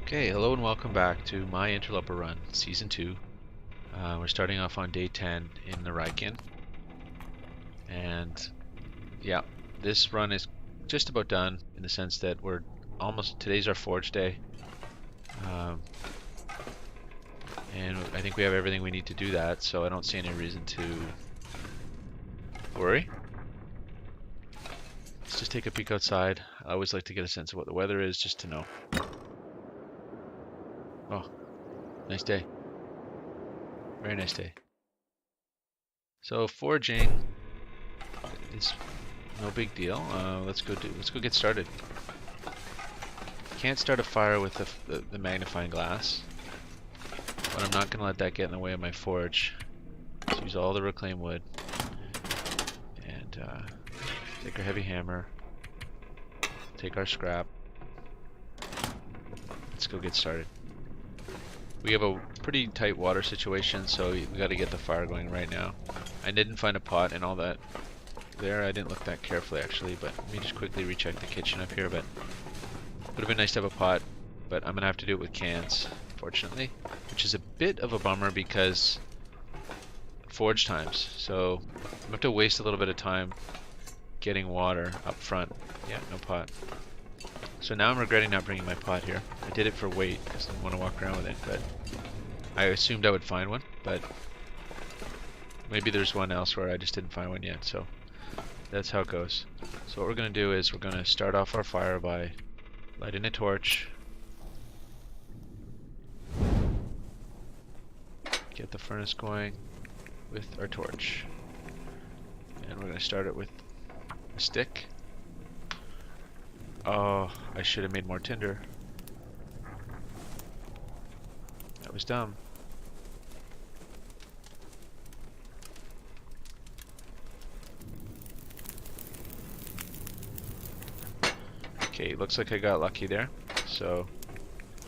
Okay, hello and welcome back to my Interloper Run, Season 2. We're starting off on day 10 in the Rykin. And yeah, this run is just about done in the sense that today's our forge day. And I think we have everything we need to do that, so I don't see any reason to worry. Let's just take a peek outside. I always like to get a sense of what the weather is just to know. Oh, nice day. Very nice day. So foraging is no big deal. Let's go get started. Can't start a fire with the magnifying glass, but I'm not gonna let that get in the way of my forge. Let's use all the reclaimed wood and take our heavy hammer, take our scrap. Let's go get started. We have a pretty tight water situation, so we got to get the fire going right now. I didn't find a pot and all that there. I didn't look that carefully actually, but let me just quickly recheck the kitchen up here. But it would have been nice to have a pot, but I'm gonna have to do it with cans, fortunately, which is a bit of a bummer because forge times. So I'm gonna have to waste a little bit of time getting water up front. Yeah, no pot. So now I'm regretting not bringing my pot here. I did it for weight because I didn't want to walk around with it, but I assumed I would find one, but maybe there's one elsewhere. I just didn't find one yet, so that's how it goes. So what we're going to do is we're going to start off our fire by lighting a torch, get the furnace going with our torch, and we're going to start it with a stick. Oh, I should have made more tinder. That was dumb. Okay, looks like I got lucky there. So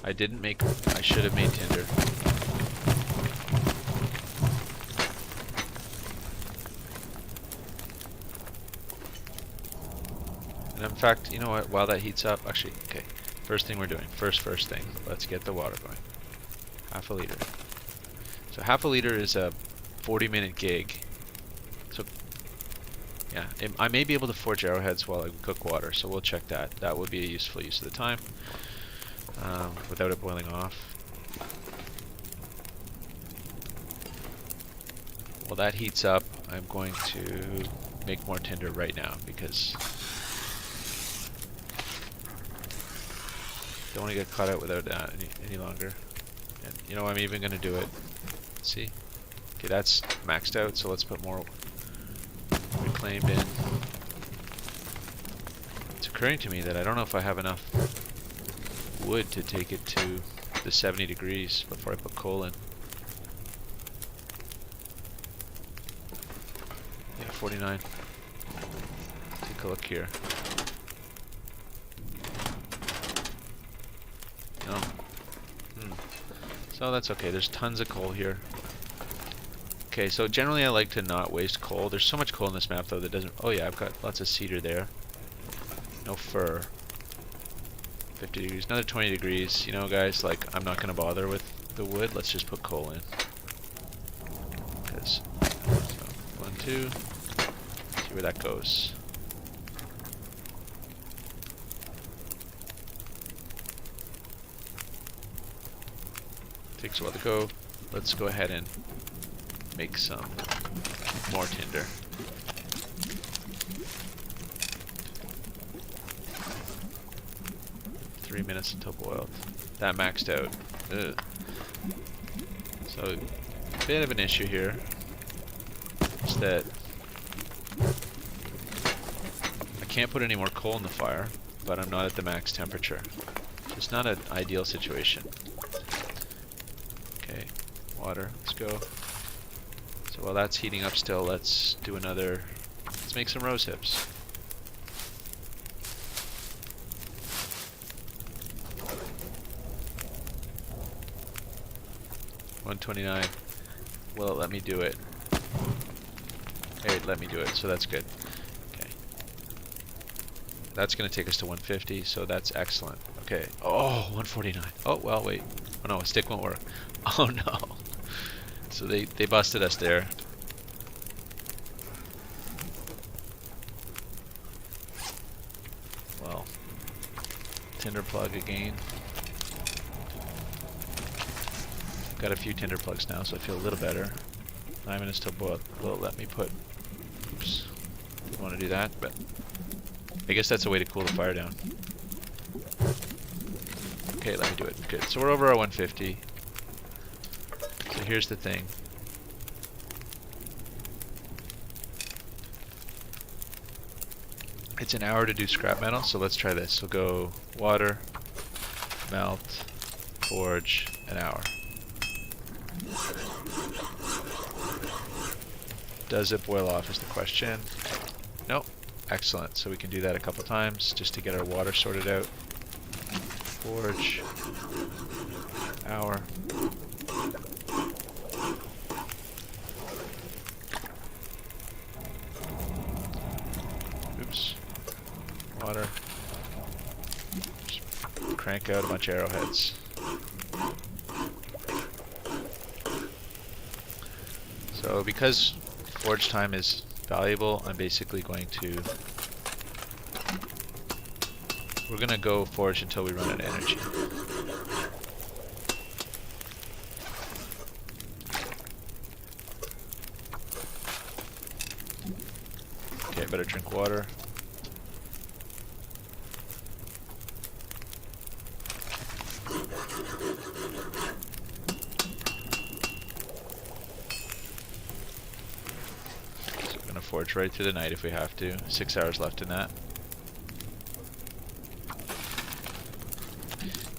I should have made tinder. And in fact, you know what, while that heats up, actually, okay, first thing we're doing, first thing, let's get the water going. Half a liter. So half a liter is a 40-minute gig. So yeah, I may be able to forge arrowheads while I cook water, so we'll check that. That would be a useful use of the time without it boiling off. While that heats up, I'm going to make more tinder right now because don't want to get caught out without that any longer. And you know, I'm even going to do it. Let's see. Okay, that's maxed out, so let's put more reclaimed in. It's occurring to me that I don't know if I have enough wood to take it to the 70 degrees before I put coal in. Yeah, 49. Take a look here. No. So that's okay. There's tons of coal here. Okay, so generally I like to not waste coal. There's so much coal in this map though that doesn't... Oh yeah, I've got lots of cedar there. No fir. 50 degrees. Another 20 degrees. You know guys, like, I'm not going to bother with the wood. Let's just put coal in. Because... So, 1, 2... See where that goes. Takes a while to go. Let's go ahead and make some more tinder. Three minutes until boiled. That maxed out. Ugh. So, a bit of an issue here is that I can't put any more coal in the fire, but I'm not at the max temperature. It's not an ideal situation. Okay, water, let's go. So while that's heating up still, let's make some rose hips. $129. Will it let me do it? Hey, let me do it, so that's good. Okay. That's going to take us to 150, so that's excellent. Okay. Oh, 149. Oh, well, wait. Oh no, a stick won't work. Oh no. So they busted us there. Well, tinder plug again. Got a few tinder plugs now, so I feel a little better. 9 minutes till boil. Will let me put. Oops. Didn't want to do that, but I guess that's a way to cool the fire down. Okay, let me do it. Good. So we're over our 150. So here's the thing. It's an hour to do scrap metal, so let's try this. So go water, melt, forge, an hour. Does it boil off is the question. Nope. Excellent. So we can do that a couple times just to get our water sorted out. Forge. Hour. Oops. Water. Just crank out a bunch of arrowheads. So because forge time is valuable, I'm basically going to... We're going to go forge until we run out of energy. Okay, I better drink water. Forge right through the night if we have to. 6 hours left in that.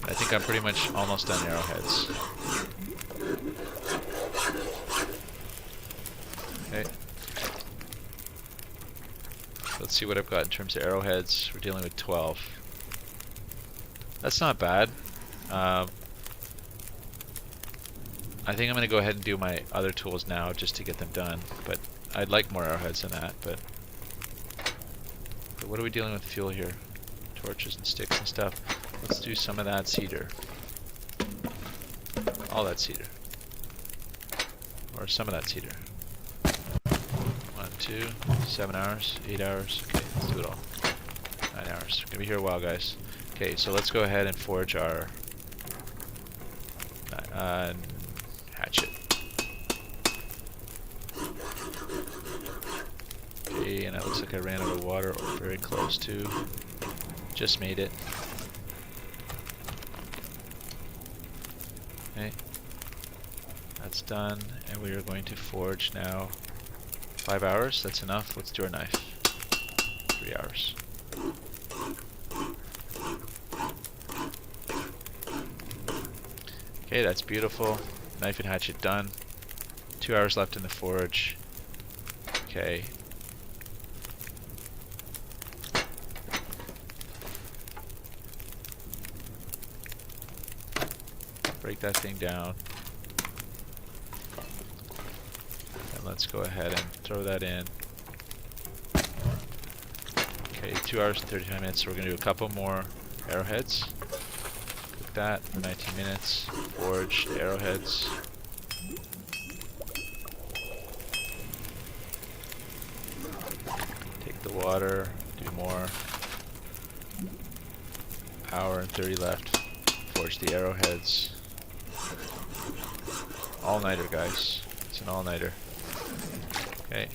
I think I'm pretty much almost done arrowheads. Okay. Let's see what I've got in terms of arrowheads. We're dealing with 12. That's not bad. I think I'm going to go ahead and do my other tools now just to get them done. But I'd like more arrowheads than that, but what are we dealing with fuel here? Torches and sticks and stuff. Let's do some of that cedar. All that cedar. Or some of that cedar. 1, 2, 7 hours, 8 hours. Okay, let's do it all. 9 hours. We're gonna be here a while, guys. Okay, so let's go ahead and forge our hatchet. Okay, and it looks like I ran out of water, or very close to. Just made it. Okay, that's done, and we are going to forge now. 5 hours, that's enough. Let's do our knife. 3 hours. Okay, that's beautiful. Knife and hatchet done. 2 hours left in the forge. Okay. Break that thing down. And let's go ahead and throw that in. Okay, 2 hours and 35 minutes, so we're going to do a couple more arrowheads. Cook that for 19 minutes. Forge the arrowheads. Take the water, do more. Hour and 30 left. Forge the arrowheads. All-nighter, guys. It's an all-nighter. Okay.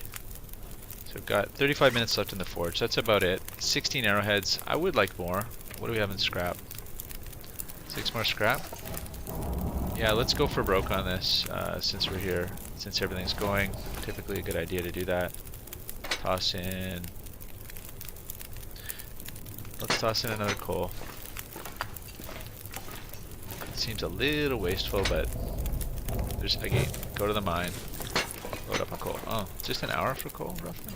So we've got 35 minutes left in the forge. That's about it. 16 arrowheads. I would like more. What do we have in scrap? 6 more scrap? Yeah, let's go for broke on this since we're here. Since everything's going. Typically a good idea to do that. Toss in... Let's toss in another coal. It seems a little wasteful, but... There's, again, go to the mine. Load up a coal. Oh, just an hour for coal, roughly?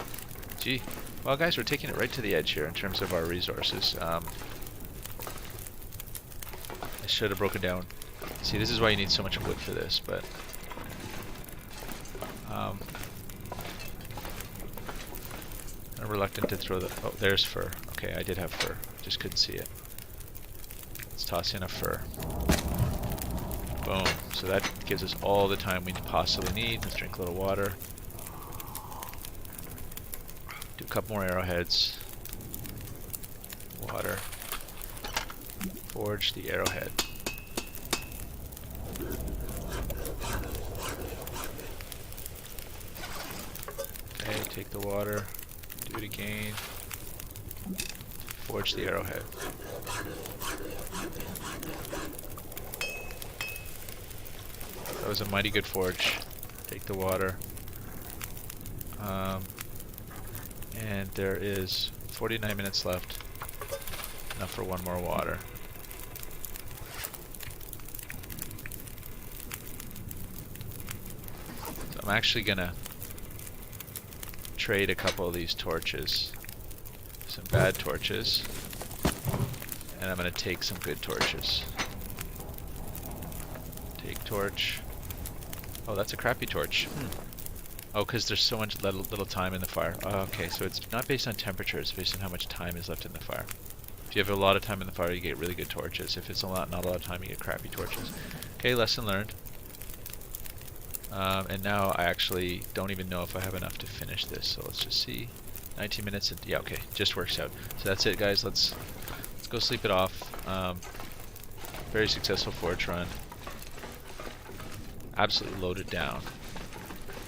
Gee. Well, guys, we're taking it right to the edge here in terms of our resources. I should have broken down. See, this is why you need so much wood for this, but... of reluctant to throw the... Oh, there's fur. Okay, I did have fur. Just couldn't see it. Let's toss in a fur. Boom. So that gives us all the time we possibly need. Let's drink a little water. Do a couple more arrowheads. Water. Forge the arrowhead. Okay, take the water. Do it again. Forge the arrowhead. That was a mighty good forge. Take the water. And there is 49 minutes left. Enough for one more water. So I'm actually gonna trade a couple of these torches. Some bad torches. And I'm gonna take some good torches. Take torch. Oh, that's a crappy torch. Oh, because there's so much little time in the fire. Oh, okay, so it's not based on temperature, it's based on how much time is left in the fire. If you have a lot of time in the fire, you get really good torches. If it's not a lot of time, you get crappy torches. Okay, lesson learned. And now I actually don't even know if I have enough to finish this, so let's just see. 19 minutes, and yeah, okay, just works out. So that's it, guys. Let's go sleep it off. Very successful forge run. Absolutely loaded down.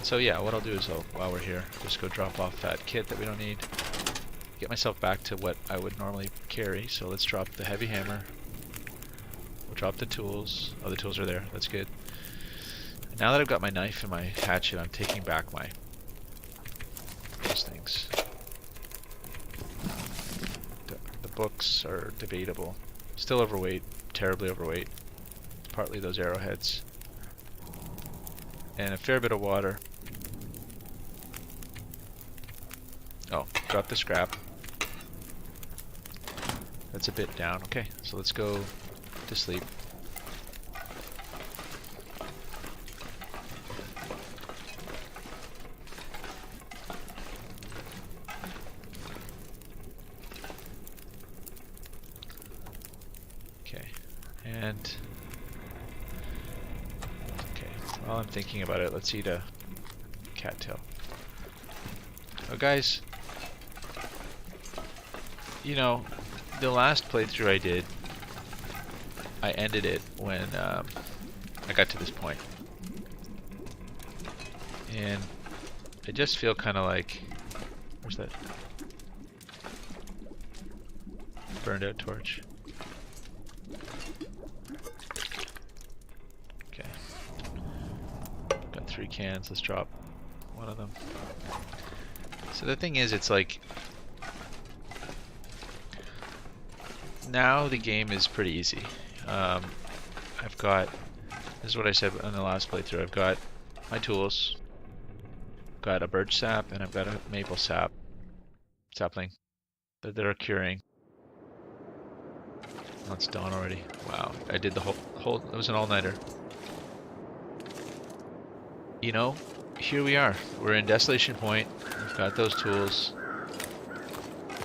So yeah, what I'll do is while we're here, just go drop off that kit that we don't need. Get myself back to what I would normally carry. So let's drop the heavy hammer. We'll drop the tools. Oh, the tools are there. That's good. Now that I've got my knife and my hatchet, I'm taking back those things. The books are debatable. Still overweight. Terribly overweight. Partly those arrowheads. And a fair bit of water. Oh, drop the scrap. That's a bit down. Okay, so let's go to sleep. Okay, and while I'm thinking about it, let's eat a cattail. Oh, guys, you know, the last playthrough I did, I ended it when I got to this point. And I just feel kind of like, where's that burned out torch? Okay. Got 3 cans, let's drop one of them. So the thing is, it's like, now the game is pretty easy. I've got, this is what I said in the last playthrough, I've got my tools, got a birch sap, and I've got a maple sapling that are curing. Oh, it's dawn already. Wow, I did the whole, it was an all-nighter. You know, here we are. We're in Desolation Point. We've got those tools.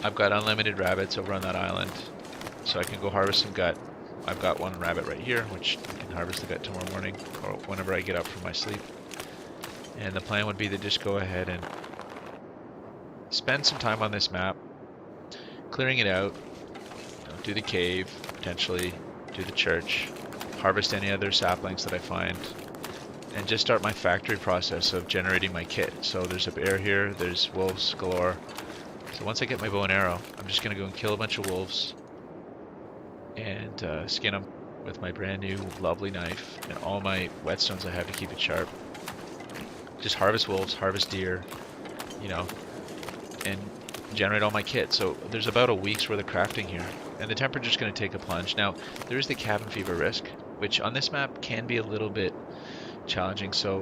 I've got unlimited rabbits over on that island, so I can go harvest some gut. I've got one rabbit right here, which I can harvest the gut tomorrow morning, or whenever I get up from my sleep. And the plan would be to just go ahead and spend some time on this map, clearing it out, do the cave, potentially do the church, harvest any other saplings that I find, and just start my factory process of generating my kit. So there's a bear here, there's wolves galore. So once I get my bow and arrow, I'm just going to go and kill a bunch of wolves and skin them with my brand new lovely knife and all my whetstones I have to keep it sharp. Just harvest wolves, harvest deer, you know, and generate all my kit. So there's about a week's worth of crafting here, and the temperature's going to take a plunge. Now there is the cabin fever risk, which on this map can be a little bit challenging. So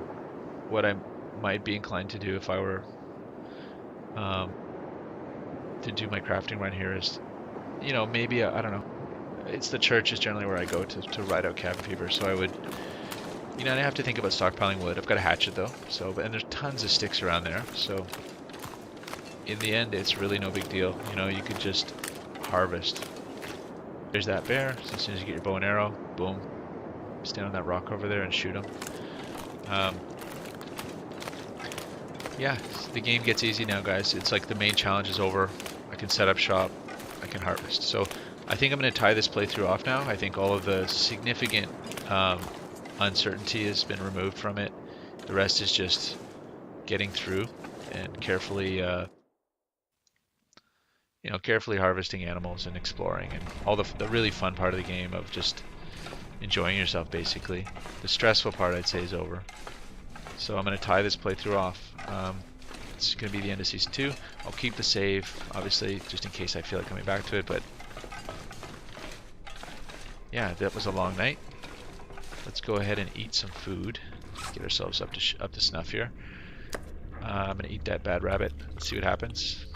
what I might be inclined to do if I were to do my crafting run here is, you know, maybe I don't know. It's the church is generally where I go to ride out cabin fever. So I would, you know, I have to think about stockpiling wood. I've got a hatchet though, so and there's tons of sticks around there. So in the end, it's really no big deal. You know, you could just harvest. There's that bear. So as soon as you get your bow and arrow, boom, stand on that rock over there and shoot him. Yeah, the game gets easy now, guys. It's like the main challenge is over. I can set up shop. I can harvest. So I think I'm going to tie this playthrough off now. I think all of the significant uncertainty has been removed from it. The rest is just getting through and carefully, you know, carefully harvesting animals and exploring, and all the really fun part of the game of just enjoying yourself, basically. The stressful part, I'd say, is over. So I'm going to tie this playthrough off. It's going to be the end of Season 2. I'll keep the save, obviously, just in case I feel like coming back to it, but yeah, that was a long night. Let's go ahead and eat some food. Get ourselves up to snuff here. I'm going to eat that bad rabbit. Let's see what happens.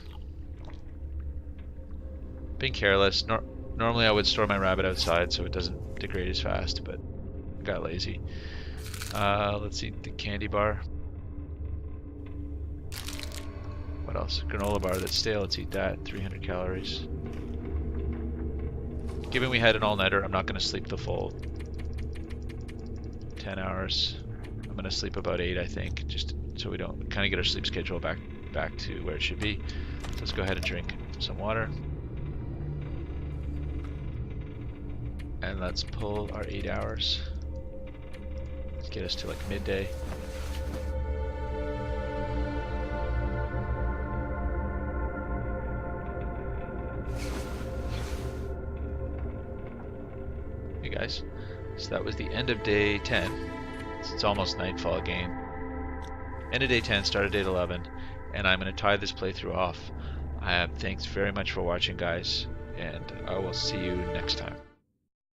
Being careless. Normally I would store my rabbit outside so it doesn't degrade as fast, but I got lazy. Let's eat the candy bar. What else? Granola bar that's stale. Let's eat that. 300 calories. Given we had an all-nighter, I'm not going to sleep the full 10 hours. I'm going to sleep about 8, I think, just so we don't kind of get our sleep schedule back to where it should be. So let's go ahead and drink some water. And let's pull our 8 hours. Let's get us to like midday. Hey guys, so that was the end of day 10. It's almost nightfall again. End of day 10, start of day 11, and I'm going to tie this playthrough off. Thanks very much for watching, guys, and I will see you next time.